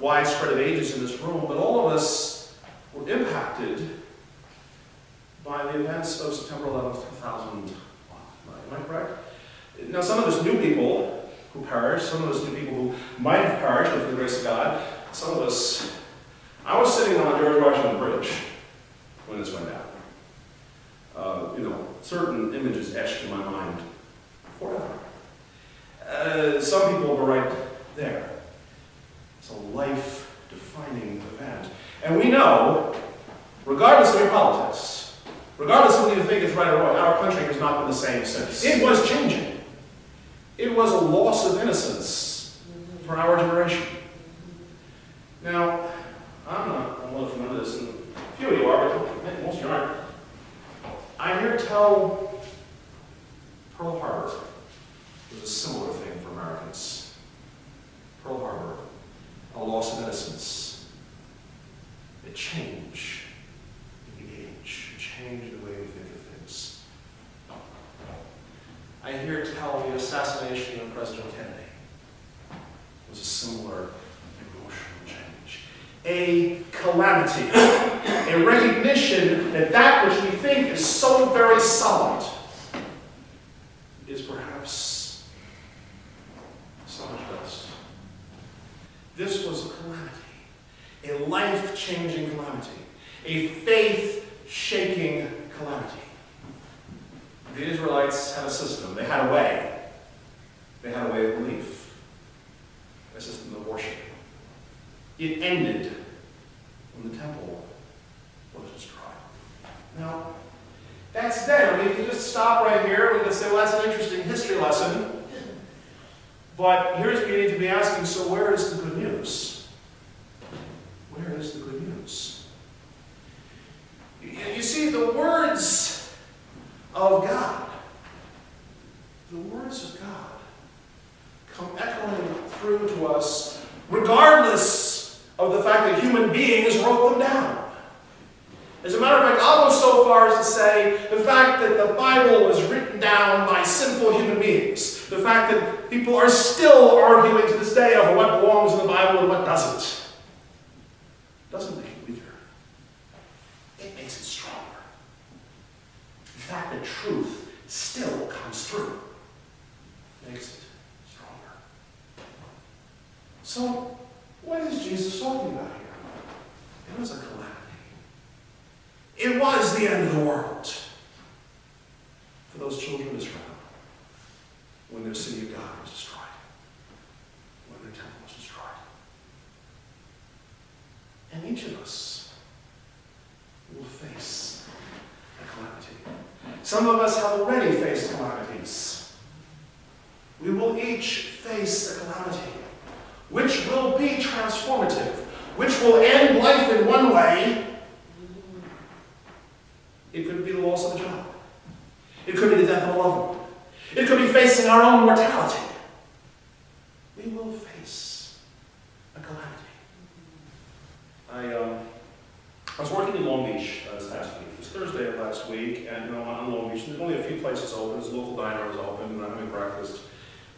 wide spread of ages in this room, but all of us were impacted by the events of September 11th, 2001. Am I correct? Now, some of us knew people who perished, some of us knew people who might have perished, but for the grace of God. Some of us, I was sitting on George Washington Bridge when this went down. Certain images etched in my mind forever. Some people were right there. It's a life-defining event. And we know, regardless of your politics, regardless of what you think is right or wrong, our country has not been the same since. It was changing. It was a loss of innocence for our generation. Now, I'm not well familiar with this, and a few of you are, but most of you aren't. I hear tell Pearl Harbor was a similar thing for Americans. Pearl Harbor, a loss of innocence, a change in the age, a change in the way we think of things. I hear tell the assassination of President Kennedy was a similar emotional change. A calamity, a recognition that that which we think is so very solid is perhaps so much less. This was a calamity, a life-changing calamity, a faith-shaking calamity. The Israelites had a system. They had a way. They had a way of belief, a system of worship. It ended when the temple was destroyed. Now, that's then. We can just stop right here. We can say, well, that's an interesting history lesson. But here's what you need to be asking, so where is the good news? Where is the good news? You see, the words of God, come echoing through to us, regardless of the fact that human beings wrote them down. As a matter of fact, I'll go so far as to say the fact that the Bible was written down by sinful human beings, the fact that people are still arguing to this day over what belongs in the Bible and what doesn't make it weaker. It makes it stronger. The fact that truth still comes through makes it stronger. So, what is Jesus talking about here? It was a calamity. It was the end of the world for those children of Israel when their city of God was destroyed, when their temple was destroyed. And each of us will face a calamity. Some of us have already faced calamities. We will each face a calamity, which will be transformative, which will end life in one way. It could be the loss of a job. It could be the death of a loved one. It could be facing our own mortality. We will face a calamity. I was working in Long Beach this past week. It was Thursday of last week, and on Long Beach, there's only a few places open. This local diner was open, and I'm having breakfast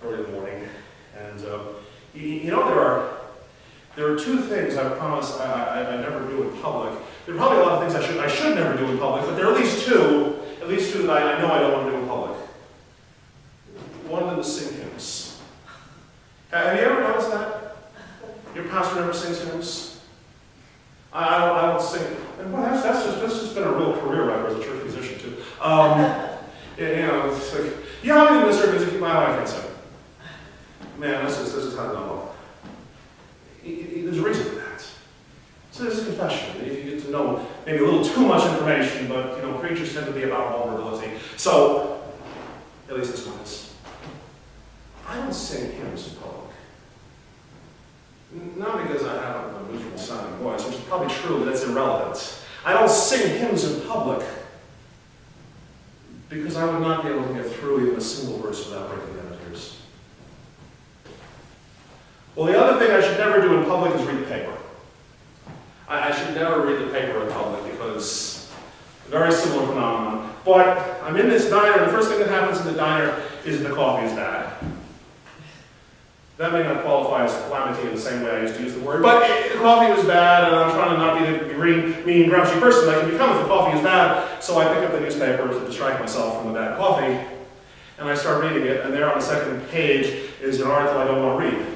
early in the morning. And there are two things I promise I never do in public. There are probably a lot of things I should never do in public, but there are at least two that I know I don't want to do in public. One of them is sing hymns. Have you ever noticed that? Your pastor never sings hymns? I don't sing. And well, that's just been a real career writer as a church musician too. It's like, yeah, I'm in the ministry of music, my wife can't sing. Man, this is how to know. There's a reason for that. So this is confession. If you get to know maybe a little too much information, but preachers tend to be about vulnerability. So, at least this one is. I don't sing hymns in public. Not because I have a miserable sounding voice, which is probably true, but that's irrelevant. I don't sing hymns in public because I would not be able to get through even a single verse without breaking down tears. Well, the other thing I should never do in public is read the paper. I should never read the paper in public because a very similar phenomenon. But I'm in this diner, and the first thing that happens in the diner is that the coffee is bad. That may not qualify as a calamity in the same way I used to use the word, but the coffee was bad, and I'm trying to not be the green, mean, grouchy person I can become if the coffee is bad. So I pick up the newspaper to distract myself from the bad coffee, and I start reading it, and there on the second page is an article I don't want to read.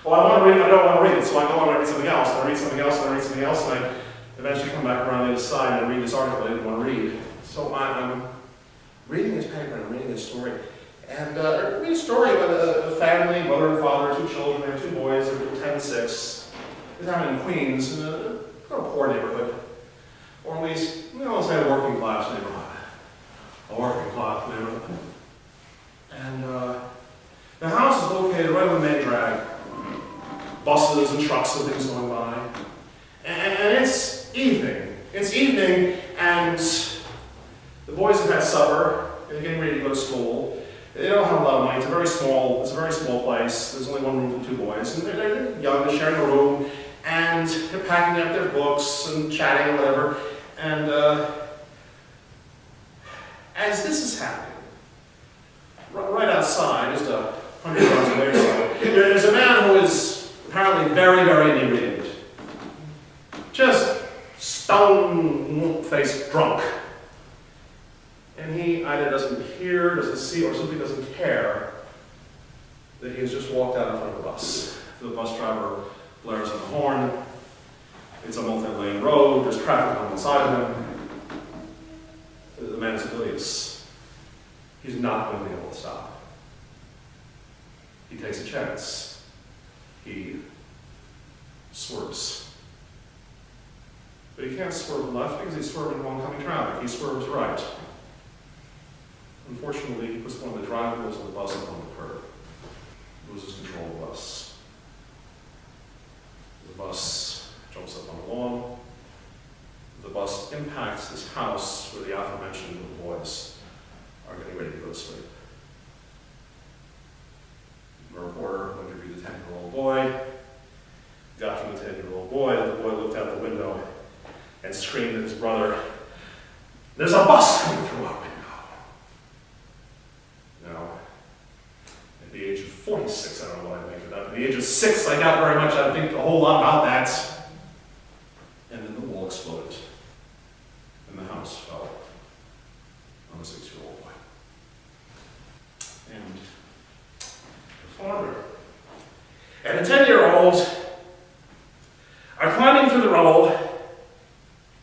Well, I want to read it, I don't want to read it, so I go on and read something else, and I read something else, and I read something else, and I eventually come back around the other side and I read this article I didn't want to read. So I'm reading this paper, and I'm reading this story. And I read a story about a family, mother and father, 2 children, they have 2 boys, they're 10 and 6. They're down in Queens, in a kind of poor neighborhood. Or at least, let's say a working class neighborhood. A working class neighborhood. And the house is located right on the main drag. Buses and trucks and things going by. And it's evening. It's evening, and the boys have had supper. They're getting ready to go to school. They don't have a lot of money. It's a very small place. There's only 1 room for 2 boys. And they're young, they're sharing a room, and they're packing up their books and chatting or whatever. And as this is happening, right outside, just 100 yards away or so, there's a man who is apparently very, very inebriated. Just stone-faced drunk. And he either doesn't hear, doesn't see, or simply doesn't care that he has just walked out in front of the bus. The bus driver blares on the horn. It's a multi-lane road. There's traffic on the side of him. The man is oblivious. He's not going to be able to stop. He takes a chance. He swerves. But he can't swerve left because he's swerving oncoming traffic. He swerves right. Unfortunately, he puts one of the drive wheels of the bus up on the curb. Loses control of the bus. The bus jumps up on the lawn. The bus impacts this house where the aforementioned little boys are getting ready to go to sleep. The reporter interviewed the 10-year-old boy. Got from the 10-year-old boy that the boy looked out the window and screamed at his brother, "There's a bus coming through our window." Now, at the age of 46, I don't know what I make of that. At the age of 6, I doubt very much I'd think a whole lot about that. And then the wall exploded. And the house fell on the 6-year-old boy. And the father and the 10-year-old are climbing through the rubble,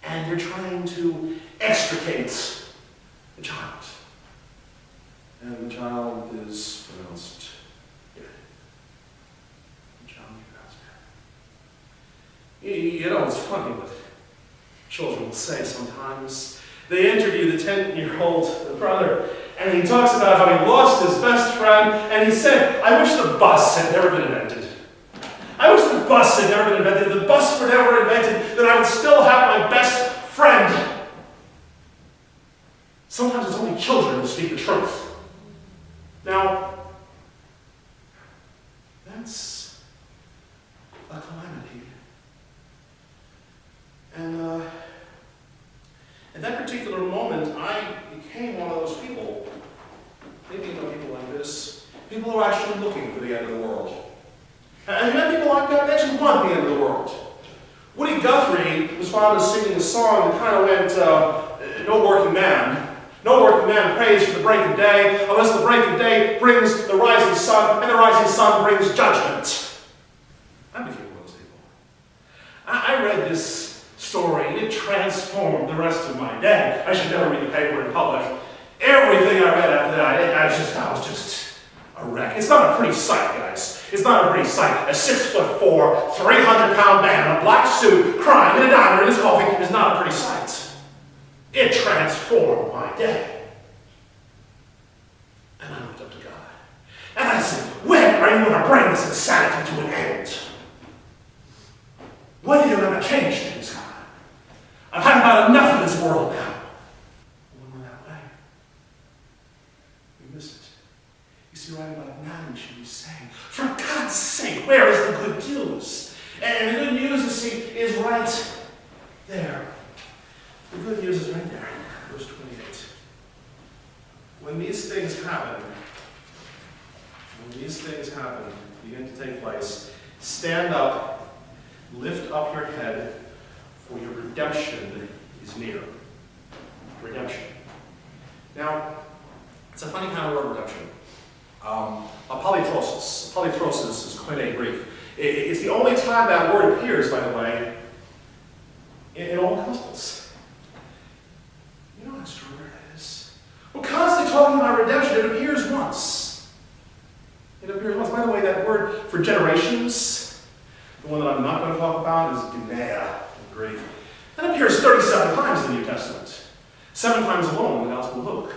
and they're trying to extricate the child. And the child is pronounced dead. The child is pronounced dead. You know, it's funny what children will say sometimes. They interview the 10-year-old brother, and he talks about how he lost his best friend, and he said, "I wish the bus had never been invented. I wish the bus had never been invented. If the bus were never invented, then I would still have my best friend." Sometimes it's only children who speak the truth. Now, that's a calamity. And at that particular moment, I became one of those people, maybe you know people like this, people who are actually looking for the end of the world. And you know people like that, they actually want the end of the world. Woody Guthrie was fond of singing a song that kind of went, "No working man. No working man prays for the break of day, unless the break of day brings the rising sun, and the rising sun brings judgment." I became one of those people. I read this story, and it transformed the rest of my day. I should never read the paper in public. Everything I read after that, I was just a wreck. It's not a pretty sight, guys. It's not a pretty sight. A 6'4", 300-pound man in a black suit crying in a diner in his coffee is not a pretty sight. It transformed my day. And I looked up to God. And I said, "When are you going to bring this insanity to an end? When are you going to change things, God? I've had about enough of this world now." When we're that way, we miss it. You see, right about now, we should be saying, "For God's sake, where is the good news?" And the good news, you see, is right there. The good news is right there, verse 28. When these things happen, begin to take place. Stand up, lift up your head, for your redemption is near. Redemption. Now, it's a funny kind of word, redemption. Polytrosis. Polytrosis is quite Greek. It's the only time that word appears, by the way, in all the Gospels. You know how extraordinary that is? We're constantly talking about redemption. It appears once. It appears once. By the way, that word for generations, the one that I'm not going to talk about, is genea in Greek. That appears 37 times in the New Testament. 7 times alone in the Gospel of Luke.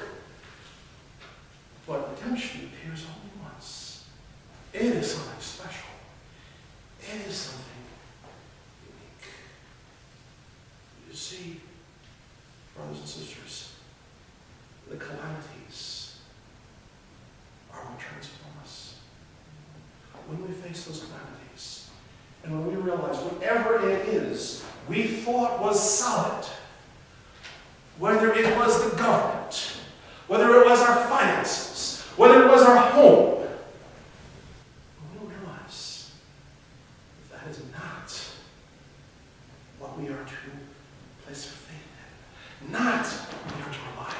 But redemption appears only once. It is something special. It is something unique. You see, brothers and sisters, the calamities are what transform us. When we face those calamities, and when we realize whatever it is we thought was solid, whether it was the government, whether it was our finances, whether it was our home, when we realize that is not what we are to place our faith in, not what we are to rely on.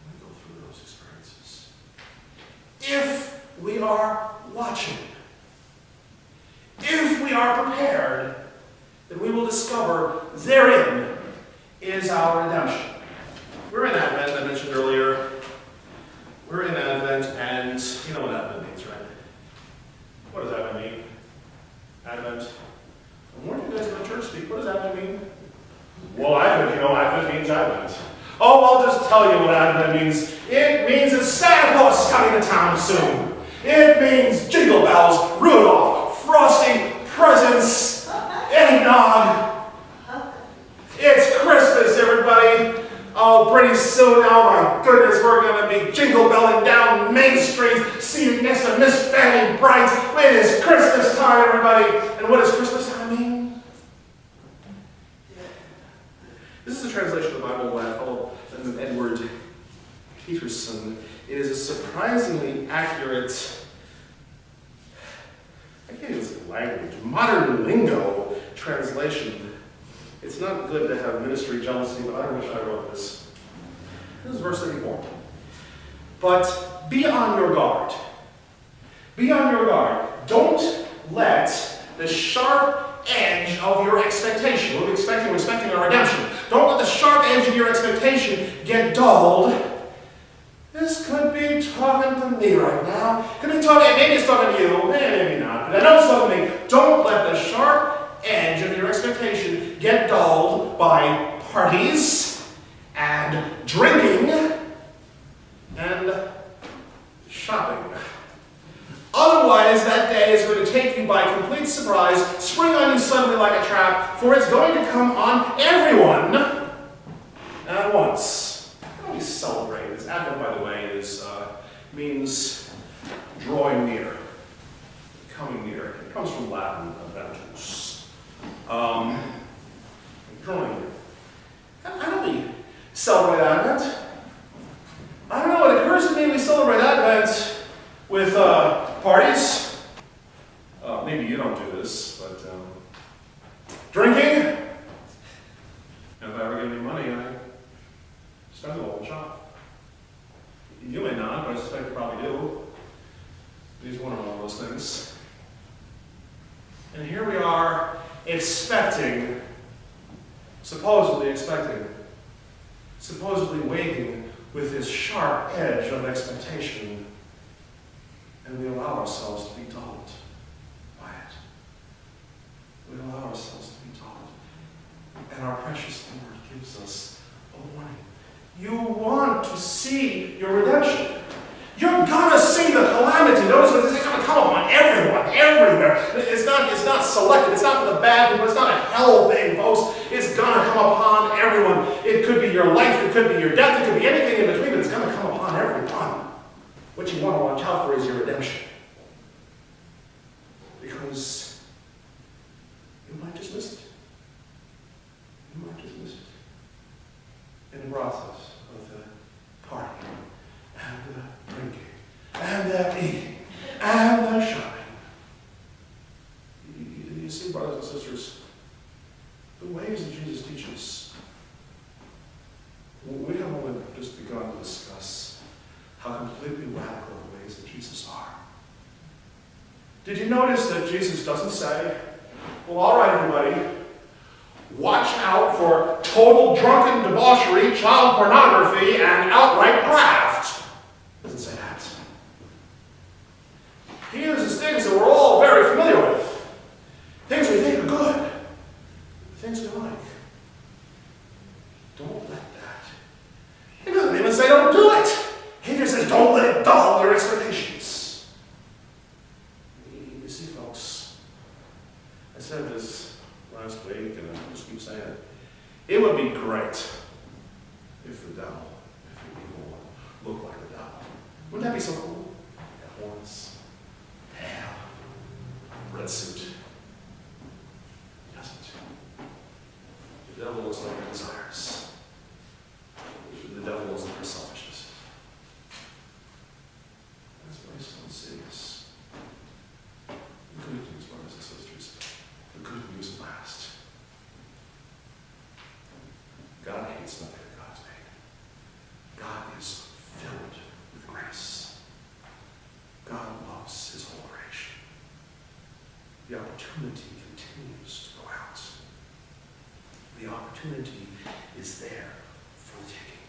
When we go through those experiences, if we are watching, if we are prepared, then we will discover therein is our redemption. We're in Advent, I mentioned earlier. We're in Advent, and you know what Advent means, right? What does Advent mean? Advent. When you guys go to church speak, what does Advent mean? Well, Advent means Advent. Oh, I'll just tell you what Advent means. It means that Santa Claus is coming to town soon. It means jingle bells, Rudolph, frosty presents, eggnog. It's Christmas, everybody. Oh, pretty soon, oh my goodness, we're going to be jingle belling down Main Street, seated next to Miss Fanny Bright. It is Christmas time, everybody. And what does Christmas time mean? This is a translation of the Bible by a fellow named Edward Peterson. It is a surprisingly accurate, I can't even say language, modern lingo translation. It's not good to have ministry jealousy, but I wish I wrote this. This is verse 34. But be on your guard. Be on your guard. Don't let the sharp edge of your expectation, what are we expecting? We're expecting a redemption. Don't let the sharp edge of your expectation get dulled. This could be talking to me right now. Could be talking, maybe it's talking to you, maybe not, but I know it's talking to me. Don't let the sharp edge of your expectation get dulled by parties and drinking and shopping. Otherwise, that day is going to take you by complete surprise, spring on you suddenly like a trap, for it's going to come on everyone at once. How do we celebrate this? Advent, by the way, means drawing near, coming near. It comes from Latin, adventus. Drawing near. How do we celebrate Advent? I don't know, it occurs to me we celebrate Advent with parties. Maybe you don't do this, but drinking. If I ever get any money, I spend it all in the shop. You may not, but I suspect you probably do. These one of all those things. And here we are expecting, supposedly waiting with this sharp edge of expectation, and we allow ourselves to be dulled by it. We allow ourselves to be dulled. And our precious Lord gives us a warning. You want to see your redemption. You're gonna see the calamity. Notice that this is gonna come upon everyone, everywhere. It's not selective. It's not for the bad people. It's not a hell thing, folks. It's gonna come upon everyone. It could be your life. It could be your death. It could be anything in between, but it's gonna come upon everyone. What you want to watch out for is your redemption, because you might just miss it. You might just miss it in the process of the partying and the drinking and the eating and You see, brothers and sisters, the ways that Jesus teaches, we have only just begun to discuss how completely radical the ways that Jesus are. Did you notice that Jesus doesn't say, well, all right, everybody, watch out for total drunken debauchery, child pornography, and outright graft? He doesn't say that. He uses things that we're all very familiar with. Things we think are good. Things we like. Don't let that. He doesn't even say don't do it. He just says don't let it dull your expectations. You see, folks, I said this last week, and I just keep saying it. It would be great if the devil, if the evil one, looked like the devil. Wouldn't that be so cool? Got horns, tail, red suit. He doesn't. The devil looks like he desires. The devil looks like his selfishness. That's why he's so insidious. The good news, brothers and sisters, the good news last. God hates nothing that God's made. God is filled with grace. God loves his whole creation. The opportunity continues to go out. The opportunity is there for the taking.